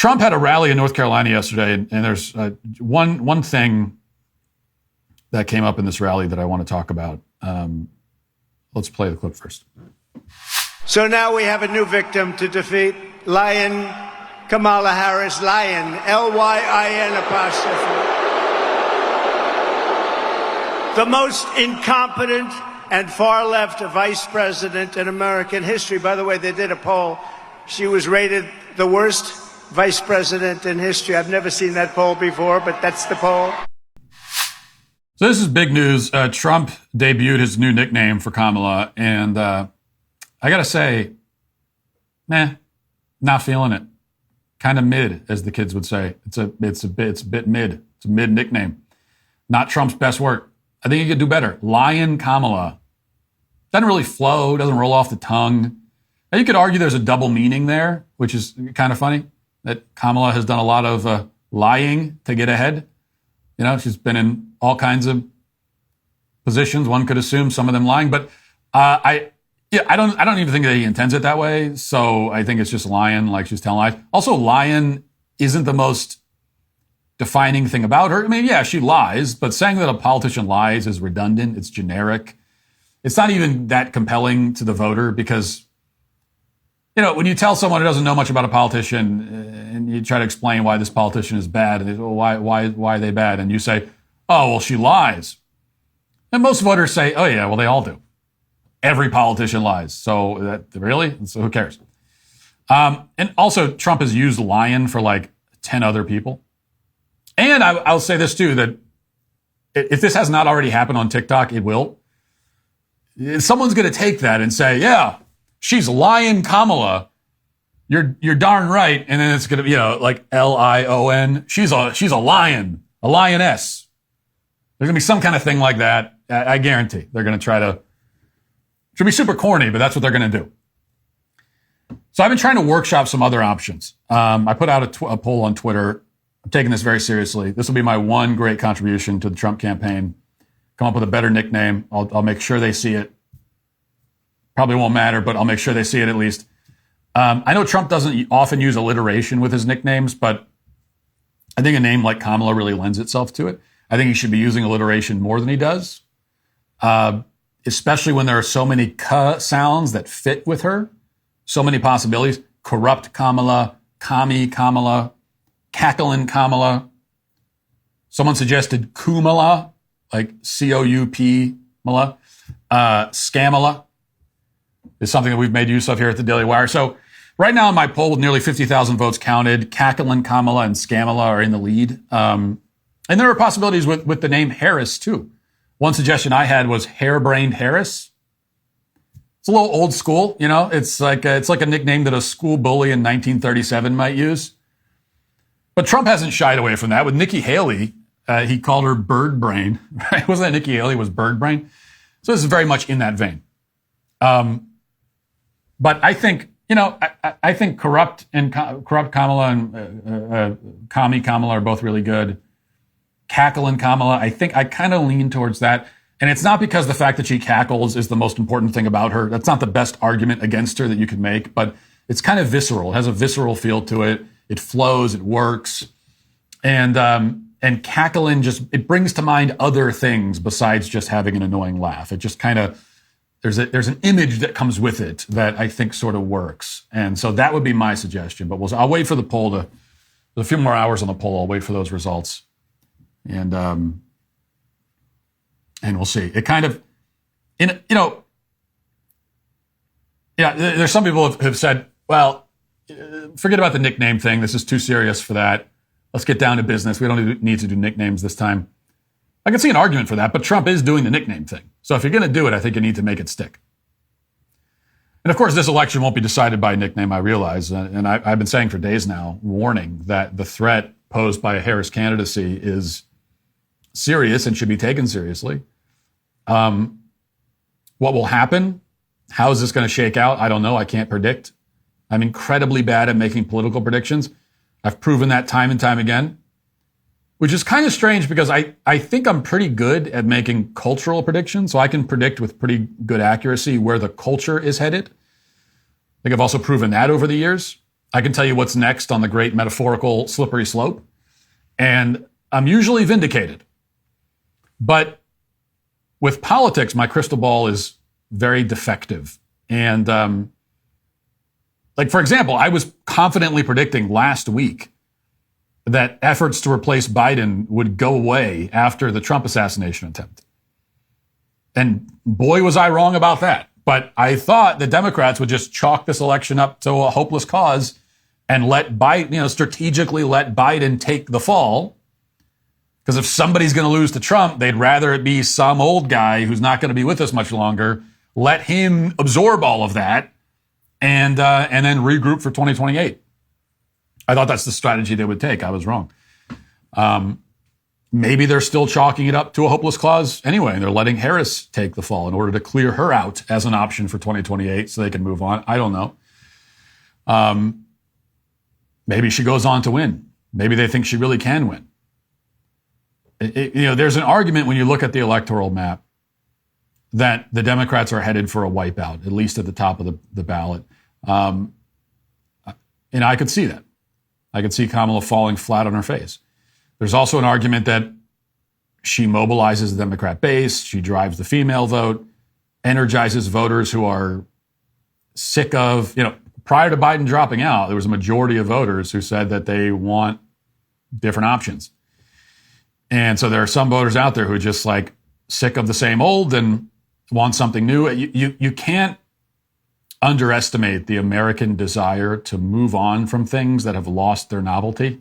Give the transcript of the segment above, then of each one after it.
Trump had a rally in North Carolina yesterday, and there's one thing that came up in this rally that I want to talk about. Let's play the clip first. So now we have a new victim to defeat, Lyin Kamala Harris. Lyin, L-Y-I-N apostrophe. The most incompetent and far-left vice president in American history. By the way, they did a poll. She was rated the worst vice president in history. I've never seen that poll before, but that's the poll. So this is big news. Trump debuted his new nickname for Kamala, and I got to say, not feeling it. Kind of mid, as the kids would say. It's a bit mid. It's a mid nickname. Not Trump's best work. I think he could do better. Lyin Kamala. Doesn't really flow, doesn't roll off the tongue. Now you could argue there's a double meaning there, which is kind of funny, that Kamala has done a lot of lying to get ahead. You know, she's been in all kinds of positions. One could assume some of them lying, but I don't even think that he intends it that way. So I think it's just lying, like she's telling lies. Also, lying isn't the most defining thing about her. I mean, yeah, she lies, but saying that a politician lies is redundant. It's generic. It's not even that compelling to the voter because, you know, when you tell someone who doesn't know much about a politician and you try to explain why this politician is bad, and they say, well, why are they bad? And you say, oh, well, she lies. And most voters say, oh, yeah, well, they all do. Every politician lies. So really? So who cares? And also, Trump has used lying for like 10 other people. And I'll say this too, that if this has not already happened on TikTok, it will. Someone's going to take that and say, yeah, she's Lyin Kamala. You're darn right. And then it's going to be, you know, like Lion. She's a lion, a lioness. There's going to be some kind of thing like that. I guarantee they're going to try to, it should be super corny, but that's what they're going to do. So I've been trying to workshop some other options. I put out a poll on Twitter. I'm taking this very seriously. This will be my one great contribution to the Trump campaign. Come up with a better nickname. I'll make sure they see it. Probably won't matter, but I'll make sure they see it at least. I know Trump doesn't often use alliteration with his nicknames, but I think a name like Kamala really lends itself to it. I think he should be using alliteration more than he does, especially when there are so many K sounds that fit with her. So many possibilities. Corrupt Kamala, commie Kamala, Cacklin Kamala. Someone suggested Kumala, like C-O-U-P, Mala. Scamala is something that we've made use of here at the Daily Wire. So right now in my poll with nearly 50,000 votes counted, Cacklin Kamala and Scamala are in the lead. And there are possibilities with the name Harris too. One suggestion I had was Harebrained Harris. It's a little old school, you know. It's like a nickname that a school bully in 1937 might use. But Trump hasn't shied away from that. With Nikki Haley, he called her Bird Brain. Right? Wasn't that Nikki Haley was Bird Brain? So this is very much in that vein. But I think, you know, I think corrupt Kamala and commie Kamala are both really good. Cacklin Kamala, I think I kind of lean towards that. And it's not because the fact that she cackles is the most important thing about her. That's not the best argument against her that you can make, but it's kind of visceral. It has a visceral feel to it. It flows, it works. And cackling it brings to mind other things besides just having an annoying laugh. It just kind of, there's an image that comes with it that I think sort of works. And so that would be my suggestion, but I'll wait for the poll there's a few more hours on the poll. I'll wait for those results. And we'll see. It kind of, there's some people have said, well, forget about the nickname thing. This is too serious for that. Let's get down to business. We don't need to do nicknames this time. I can see an argument for that, but Trump is doing the nickname thing. So if you're going to do it, I think you need to make it stick. And of course, this election won't be decided by a nickname, I realize. And I've been saying for days now, warning that the threat posed by a Harris candidacy is serious and should be taken seriously. What will happen? How is this going to shake out? I don't know. I can't predict. I'm incredibly bad at making political predictions. I've proven that time and time again, which is kind of strange because I think I'm pretty good at making cultural predictions. So I can predict with pretty good accuracy where the culture is headed. I think I've also proven that over the years. I can tell you what's next on the great metaphorical slippery slope, and I'm usually vindicated. But with politics, my crystal ball is very defective. And like, for example, I was confidently predicting last week that efforts to replace Biden would go away after the Trump assassination attempt. And boy, was I wrong about that. But I thought the Democrats would just chalk this election up to a hopeless cause and let Biden, strategically let Biden take the fall. Because if somebody's going to lose to Trump, they'd rather it be some old guy who's not going to be with us much longer. Let him absorb all of that and then regroup for 2028. I thought that's the strategy they would take. I was wrong. Maybe they're still chalking it up to a hopeless cause anyway, and they're letting Harris take the fall in order to clear her out as an option for 2028 so they can move on. I don't know. Maybe she goes on to win. Maybe they think she really can win. There's an argument when you look at the electoral map that the Democrats are headed for a wipeout, at least at the top of the ballot. And I could see that. I could see Kamala falling flat on her face. There's also an argument that she mobilizes the Democrat base, she drives the female vote, energizes voters who are sick of, prior to Biden dropping out, there was a majority of voters who said that they want different options. And so there are some voters out there who are just like sick of the same old and want something new. You can't underestimate the American desire to move on from things that have lost their novelty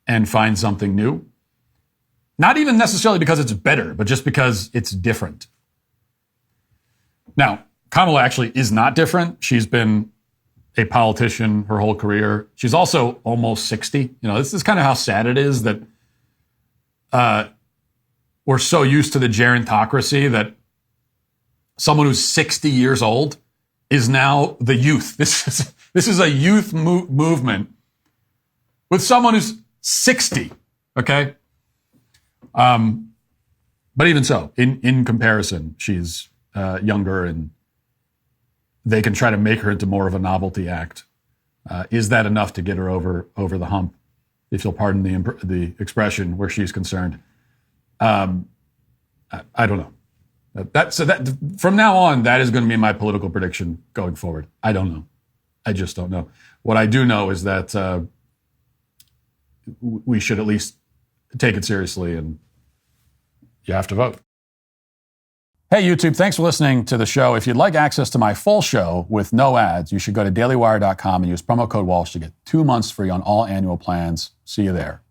and find something new. Not even necessarily because it's better, but just because it's different. Now, Kamala actually is not different. She's been a politician her whole career. She's also almost 60. This is kind of how sad it is that we're so used to the gerontocracy that someone who's 60 years old is now the youth. This is a youth movement with someone who's 60, okay? But even so, in comparison, she's younger, and they can try to make her into more of a novelty act. Is that enough to get her over the hump, if you'll pardon the expression, where she's concerned? I don't know. That from now on, that is going to be my political prediction going forward. I don't know. I just don't know. What I do know is that we should at least take it seriously, and you have to vote. Hey, YouTube, thanks for listening to the show. If you'd like access to my full show with no ads, you should go to dailywire.com and use promo code Walsh to get 2 months free on all annual plans. See you there.